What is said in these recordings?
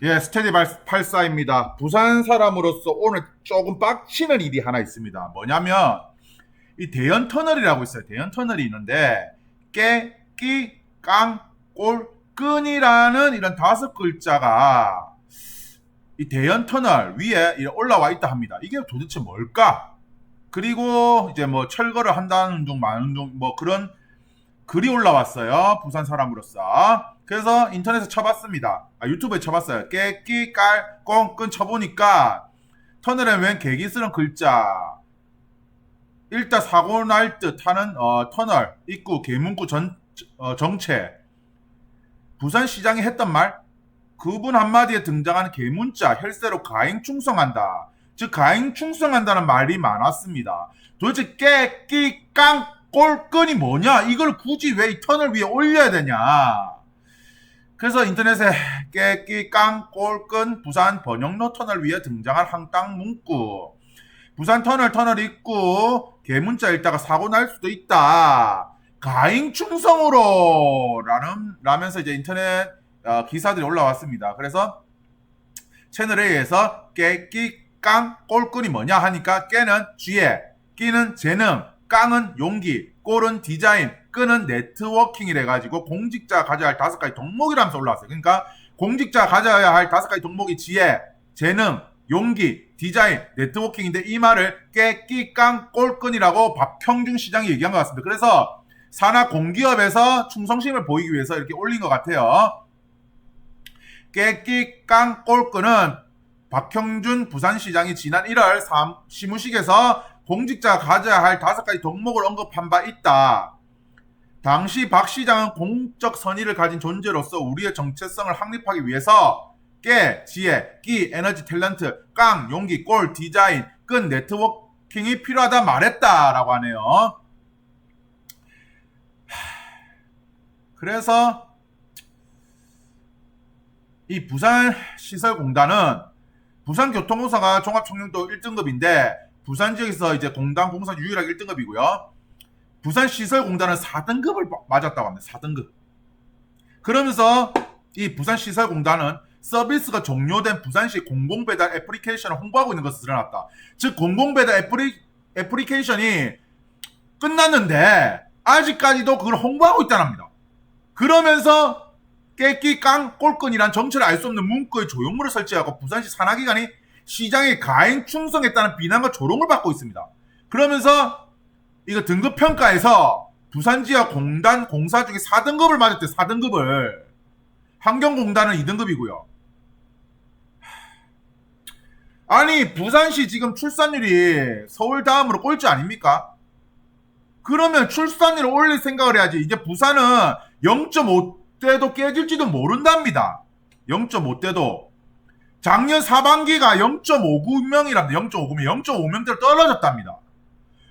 예, 스테디 84입니다. 부산 사람으로서 오늘 조금 빡치는 일이 하나 있습니다. 뭐냐면, 이 대연 터널이라고 있어요. 대연 터널이 있는데, 깨, 끼, 깡, 꼴, 끈이라는 이런 5글자가 이 대연 터널 위에 올라와 있다 합니다. 이게 도대체 뭘까? 그리고 이제 뭐 철거를 한다는 둥, 마는 둥, 뭐 그런 글이 올라왔어요. 부산 사람으로서. 그래서 인터넷에 쳐봤습니다. 유튜브에 쳐봤어요. 깨끼 깔 꽁끈 쳐보니까 터널에 웬 개기 쓰는 글자 일단 사고 날 듯 하는 터널 입구 개문구 정체 부산시장이 했던 말 그분 한마디에 등장하는 개문자 혈세로 가행 충성한다. 즉 가행 충성한다는 말이 많았습니다. 도대체 깨끼 깡 꼴끈이 뭐냐? 이걸 굳이 왜 이 터널 위에 올려야 되냐? 그래서 인터넷에 깨끼 깡 꼴끈 부산 번영로 터널 위에 등장한 항당 문구 부산 터널 입구 개문자 읽다가 사고 날 수도 있다. 가행 충성으로 라면서 이제 인터넷 기사들이 올라왔습니다. 그래서 채널 A에서 깨끼 깡 꼴끈이 뭐냐 하니까 깨는 지혜, 끼는 재능, 깡은 용기, 꼴은 디자인, 끈은 네트워킹이래 가지고 공직자 가져야 할 5가지 덕목이라면서 올라왔어요. 그러니까 공직자 가져야 할 5가지 덕목이 지혜, 재능, 용기, 디자인, 네트워킹인데 이 말을 깨끼 깡 꼴끈이라고 박형준 시장이 얘기한 것 같습니다. 그래서 산하 공기업에서 충성심을 보이기 위해서 이렇게 올린 것 같아요. 깨끼 깡 꼴끈은 박형준 부산시장이 지난 1월 시무식에서 공직자가 가져야 할 5가지 덕목을 언급한 바 있다. 당시 박 시장은 공적 선의를 가진 존재로서 우리의 정체성을 확립하기 위해서 깨, 지혜, 끼, 에너지, 탤런트, 깡, 용기, 꼴, 디자인, 끈, 네트워킹이 필요하다 말했다라고 하네요. 그래서 이 부산시설공단은 부산교통공사가 종합청량도 1등급인데 부산 지역에서 이제 공단 공사 유일하게 1등급이고요. 부산시설공단은 4등급을 맞았다고 합니다. 4등급. 그러면서 이 부산시설공단은 서비스가 종료된 부산시 공공배달 애플리케이션을 홍보하고 있는 것으로 드러났다. 즉 공공배달 애플리케이션이 끝났는데 아직까지도 그걸 홍보하고 있다는 겁니다. 그러면서 깨끼 깡 꼴끈이란 정체를 알 수 없는 문구의 조형물을 설치하고 부산시 산하기관이 시장에 가행 충성했다는 비난과 조롱을 받고 있습니다. 그러면서 이거 등급평가에서 부산지역 공단 공사 중에 4등급을 맞았대. 4등급을. 환경공단은 2등급이고요. 아니 부산시 지금 출산율이 서울 다음으로 꼴찌 아닙니까? 그러면 출산율을 올릴 생각을 해야지. 이제 부산은 0.5대도 깨질지도 모른답니다. 0.5대도. 작년 사반기가 0.59명이랍니다. 0.59명, 0.5명대로 떨어졌답니다.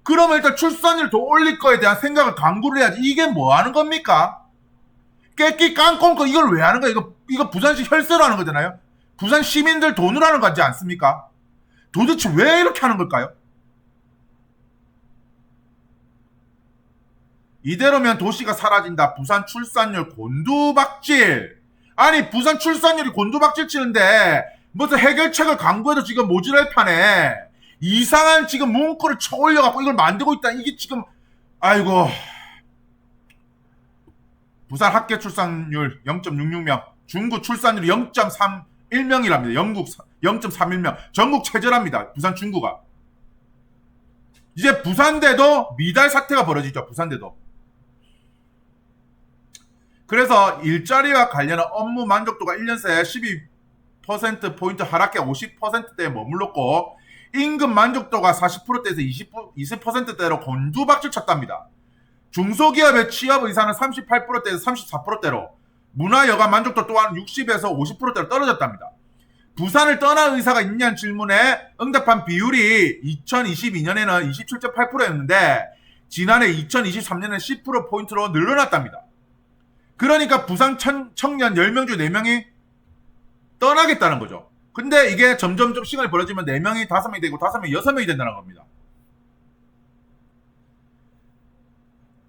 그러면 일단 출산율 더 올릴 거에 대한 생각을 강구를 해야지. 이게 뭐 하는 겁니까? 깨끼 깡꽁거 이걸 왜 하는 거야? 이거 부산시 혈세로 하는 거잖아요. 부산 시민들 돈으로 하는 거지 않습니까? 도대체 왜 이렇게 하는 걸까요? 이대로면 도시가 사라진다. 부산 출산율 곤두박질. 아니 부산 출산율이 곤두박질 치는데 무슨 해결책을 강구해도 지금 모질할 판에 이상한 지금 문구를 쳐올려갖고 이걸 만들고 있다. 이게 지금 아이고. 부산 합계 출산율 0.66명, 중구 출산율 0.31명이랍니다. 영국 0.31명. 전국 최저랍니다. 부산 중구가. 이제 부산대도 미달 사태가 벌어지죠. 부산대도. 그래서 일자리와 관련한 업무 만족도가 1년 새에 12%포인트 하락해 50%대에 머물렀고 임금 만족도가 40%대에서 20%대로 곤두박질 쳤답니다. 중소기업의 취업 의사는 38%대에서 34%대로 문화여가 만족도 또한 60에서 50%대로 떨어졌답니다. 부산을 떠날 의사가 있냐는 질문에 응답한 비율이 2022년에는 27.8%였는데 지난해 2023년에는 10%포인트로 늘어났답니다. 그러니까 부산 청년 10명 중 4명이 떠나겠다는 거죠. 근데 이게 점점 시간이 벌어지면 4명이 5명이 되고 5명이 6명이 된다는 겁니다.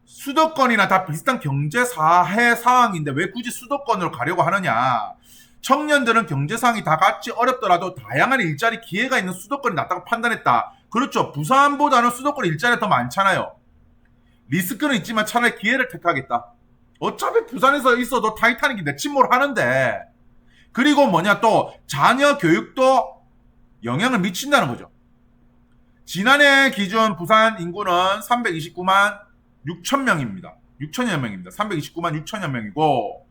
수도권이나 다 비슷한 경제 사회 상황인데 왜 굳이 수도권으로 가려고 하느냐. 청년들은 경제상이 다 같이 어렵더라도 다양한 일자리 기회가 있는 수도권이 낫다고 판단했다. 그렇죠. 부산보다는 수도권 일자리가 더 많잖아요. 리스크는 있지만 차라리 기회를 택하겠다. 어차피 부산에서 있어도 타이타닉이 내침몰 하는데. 그리고 뭐냐, 또 자녀 교육도 영향을 미친다는 거죠. 지난해 기준 부산 인구는 329만 6천 명입니다. 6천여 명입니다. 329만 6천여 명이고,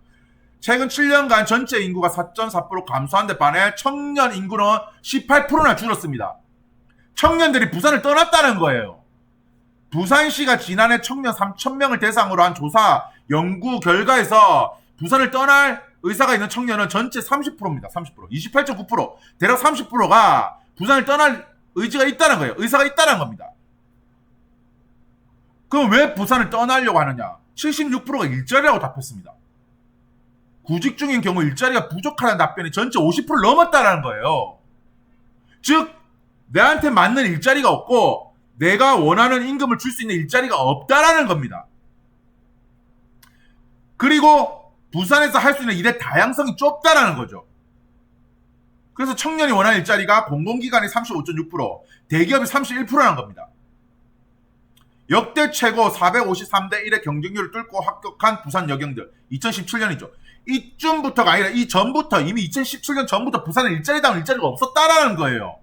최근 7년간 전체 인구가 4.4% 감소한 데 반해 청년 인구는 18%나 줄었습니다. 청년들이 부산을 떠났다는 거예요. 부산시가 지난해 청년 3,000명을 대상으로 한 조사 연구 결과에서 부산을 떠날 의사가 있는 청년은 전체 30%입니다. 30%. 28.9%. 대략 30%가 부산을 떠날 의지가 있다는 거예요. 의사가 있다는 겁니다. 그럼 왜 부산을 떠나려고 하느냐? 76%가 일자리라고 답했습니다. 구직 중인 경우 일자리가 부족하다는 답변이 전체 50% 넘었다는 거예요. 즉, 내한테 맞는 일자리가 없고 내가 원하는 임금을 줄 수 있는 일자리가 없다라는 겁니다. 그리고 부산에서 할 수 있는 일의 다양성이 좁다라는 거죠. 그래서 청년이 원하는 일자리가 공공기관이 35.6%, 대기업이 31%라는 겁니다. 역대 최고 453대 1의 경쟁률을 뚫고 합격한 부산 여경들. 2017년이죠. 이쯤부터가 아니라 이 전부터, 이미 2017년 전부터 부산에 일자리다운 일자리가 없었다라는 거예요.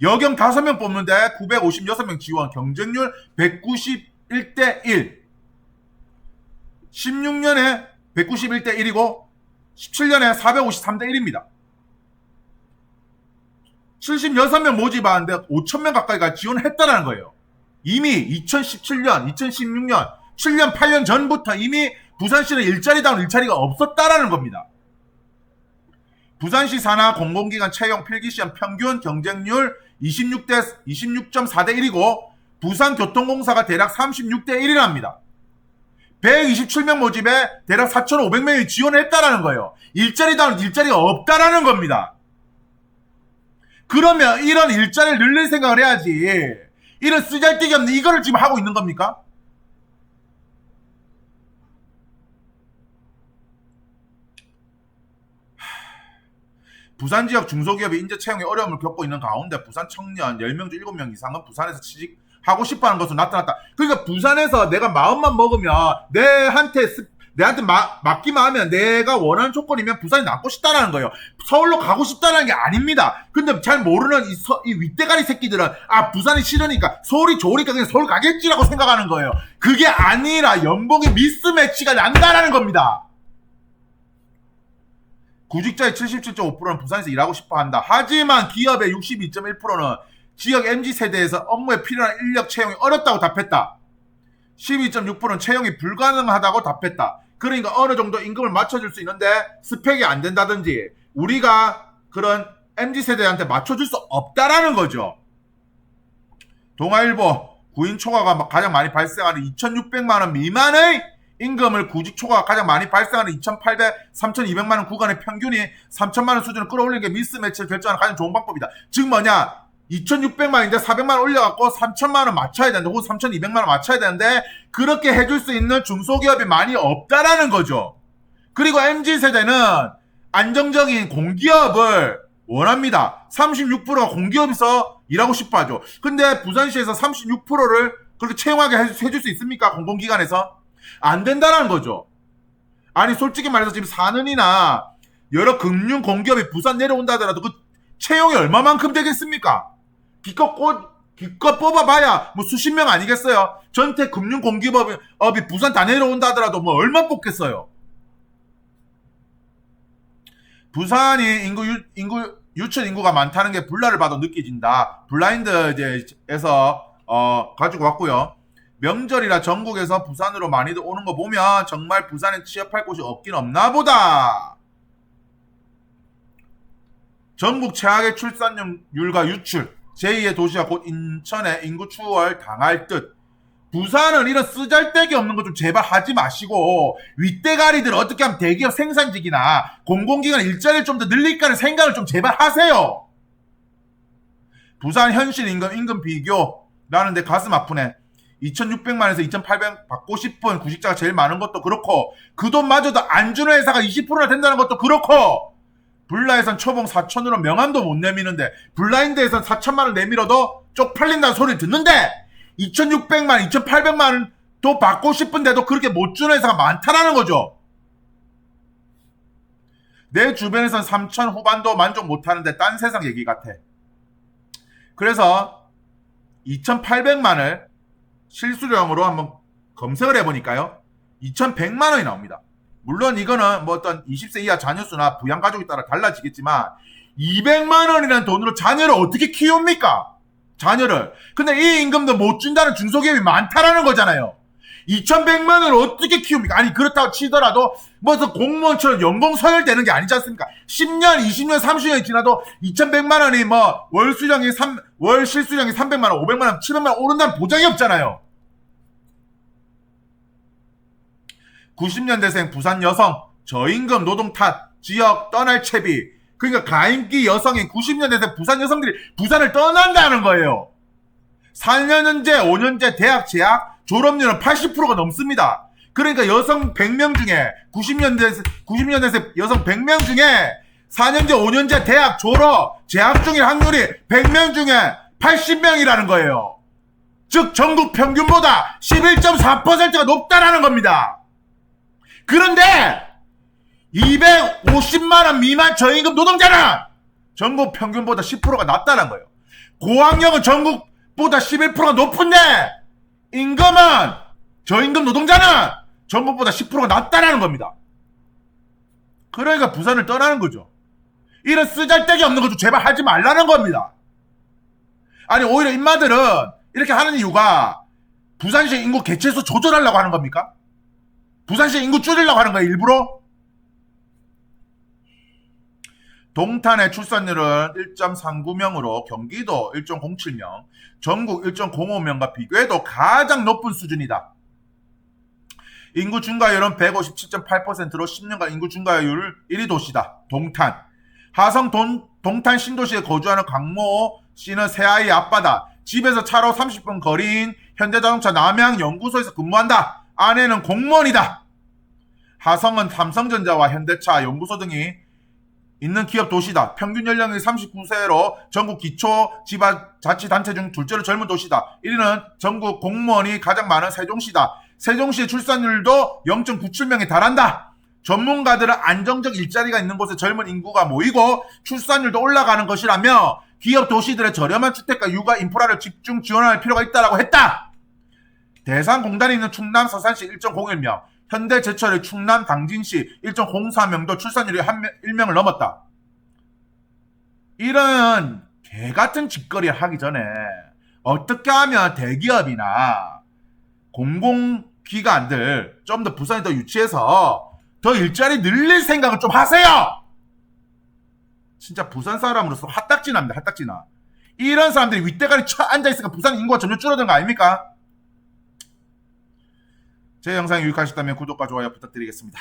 여경 5명 뽑는데 956명 지원, 경쟁률 191대 1. 16년에 191대 1이고 17년에 453대 1입니다. 76명 모집하는데 5,000명 가까이가 지원했다는 거예요. 이미 2017년, 2016년, 7년, 8년 전부터 이미 부산시는 일자리다운 일자리가 없었다라는 겁니다. 부산시 산하 공공기관 채용 필기시험 평균 경쟁률 26.4대 1이고 부산교통공사가 대략 36대 1이랍니다. 127명 모집에 대략 4,500명이 지원을 했다라는 거예요. 일자리다운 일자리가 없다라는 겁니다. 그러면 이런 일자리를 늘릴 생각을 해야지. 이런 쓰잘데기 없는 이거를 지금 하고 있는 겁니까? 부산 지역 중소기업이 인재 채용에 어려움을 겪고 있는 가운데 부산 청년 10명 중 7명 이상은 부산에서 취직하고 싶어하는 것으로 나타났다. 그러니까 부산에서 내가 마음만 먹으면 내한테 맡기만 하면 내가 원하는 조건이면 부산에 남고 싶다라는 거예요. 서울로 가고 싶다는 게 아닙니다. 근데 잘 모르는 이 윗대가리 새끼들은 부산이 싫으니까 서울이 좋으니까 그냥 서울 가겠지라고 생각하는 거예요. 그게 아니라 연봉이 미스매치가 난다라는 겁니다. 구직자의 77.5%는 부산에서 일하고 싶어 한다. 하지만 기업의 62.1%는 지역 MZ세대에서 업무에 필요한 인력 채용이 어렵다고 답했다. 12.6%는 채용이 불가능하다고 답했다. 그러니까 어느 정도 임금을 맞춰줄 수 있는데 스펙이 안 된다든지 우리가 그런 MZ세대한테 맞춰줄 수 없다라는 거죠. 동아일보 구인 초과가 가장 많이 발생하는 2,600만원 미만의 임금을 구직 초과가 가장 많이 발생하는 2,800, 3,200만원 구간의 평균이 3,000만원 수준을 끌어올리는 게 미스매치를 결정하는 가장 좋은 방법이다. 즉 뭐냐? 2,600만원인데 400만원 올려갖고 3,000만원 맞춰야 되는데 혹은 3,200만원 맞춰야 되는데 그렇게 해줄 수 있는 중소기업이 많이 없다라는 거죠. 그리고 MZ세대는 안정적인 공기업을 원합니다. 36%가 공기업에서 일하고 싶어 하죠. 근데 부산시에서 36%를 그렇게 채용하게 해줄 수 있습니까? 공공기관에서? 안 된다라는 거죠. 아니 솔직히 말해서 지금 산은이나 여러 금융 공기업이 부산 내려온다 하더라도 그 채용이 얼마만큼 되겠습니까? 기껏 뽑아봐야 뭐 수십 명 아니겠어요? 전체 금융 공기업이 부산 다 내려온다 하더라도 뭐 얼마 뽑겠어요? 부산이 유출 인구가 많다는 게 불나를 봐도 느껴진다. 블라인드에서 가지고 왔고요. 명절이라 전국에서 부산으로 많이들 오는 거 보면 정말 부산에 취업할 곳이 없긴 없나 보다. 전국 최악의 출산율과 유출, 제2의 도시가 곧 인천의 인구 추월 당할 듯. 부산은 이런 쓰잘데기 없는 거 좀 제발 하지 마시고 윗대가리들 어떻게 하면 대기업 생산직이나 공공기관 일자리를 좀 더 늘릴까는 생각을 좀 제발 하세요. 부산 현실 임금 비교라는데 가슴 아프네. 2,600만에서 2,800 받고 싶은 구직자가 제일 많은 것도 그렇고 그 돈마저도 안 주는 회사가 20%나 된다는 것도 그렇고 블라에선 초봉 4천으로 명함도 못 내미는데 블라인드에선 4천만 원 내밀어도 쪽팔린다는 소리를 듣는데 2,600만, 2,800만 도 받고 싶은데도 그렇게 못 주는 회사가 많다라는 거죠. 내 주변에선 3천 후반도 만족 못하는데 딴 세상 얘기 같아. 그래서 2,800만을 실수령으로 한번 검색을 해보니까요. 2,100만 원이 나옵니다. 물론 이거는 뭐 어떤 20세 이하 자녀수나 부양가족에 따라 달라지겠지만 200만 원이라는 돈으로 자녀를 어떻게 키웁니까? 자녀를. 근데 이 임금도 못 준다는 중소기업이 많다라는 거잖아요. 2,100만 원을 어떻게 키웁니까? 아니 그렇다고 치더라도 무슨 공무원처럼 연봉 서열되는 게 아니지 않습니까? 10년, 20년, 30년이 지나도 2,100만 원이 뭐 월 실수령이 300만 원, 500만 원, 700만 원 오른다는 보장이 없잖아요. 90년대생 부산 여성 저임금 노동 탓 지역 떠날 채비. 그러니까 가임기 여성인 90년대생 부산 여성들이 부산을 떠난다는 거예요. 4년제, 5년제 대학 재학 졸업률은 80%가 넘습니다. 그러니까 여성 100명 중에 90년대생 여성 100명 중에 4년제, 5년제 대학 졸업 재학 중인 확률이 100명 중에 80명이라는 거예요. 즉 전국 평균보다 11.4%가 높다라는 겁니다. 그런데 250만 원 미만 저임금 노동자는 전국 평균보다 10%가 낮다는 거예요. 고학력은 전국보다 11%가 높은데 임금은 저임금 노동자는 전국보다 10%가 낮다라는 겁니다. 그러니까 부산을 떠나는 거죠. 이런 쓰잘데기 없는 거 좀 제발 하지 말라는 겁니다. 아니 오히려 인마들은 이렇게 하는 이유가 부산시 인구 개체수 조절하려고 하는 겁니까? 부산시 인구 줄이려고 하는 거예요, 일부러? 동탄의 출산율은 1.39명으로 경기도 1.07명, 전국 1.05명과 비교해도 가장 높은 수준이다. 인구 증가율은 157.8%로 10년간 인구 증가율 1위 도시다. 동탄. 하성 동탄 신도시에 거주하는 강모 씨는 새아이 아빠다. 집에서 차로 30분 거리인 현대자동차 남양연구소에서 근무한다. 아내는 공무원이다. 하성은 삼성전자와 현대차, 연구소 등이 있는 기업 도시다. 평균 연령이 39세로 전국 기초지방자치단체 중 둘째로 젊은 도시다. 1위는 전국 공무원이 가장 많은 세종시다. 세종시의 출산율도 0.97명에 달한다. 전문가들은 안정적 일자리가 있는 곳에 젊은 인구가 모이고 출산율도 올라가는 것이라며 기업 도시들의 저렴한 주택과 육아 인프라를 집중 지원할 필요가 있다고 했다. 대상공단이 있는 충남 서산시 1.01명, 현대제철의 충남 당진시 1.04명도 출산율이 1명을 넘었다. 이런 개같은 짓거리를 하기 전에 어떻게 하면 대기업이나 공공기관들 좀 더 부산이 더 유치해서 더 일자리 늘릴 생각을 좀 하세요. 진짜 부산 사람으로서 핫딱지납니다. 핫딱지나. 이런 사람들이 윗대가리 앉아있으니까 부산 인구가 점점 줄어드는 거 아닙니까? 제 영상이 유익하셨다면 구독과 좋아요 부탁드리겠습니다.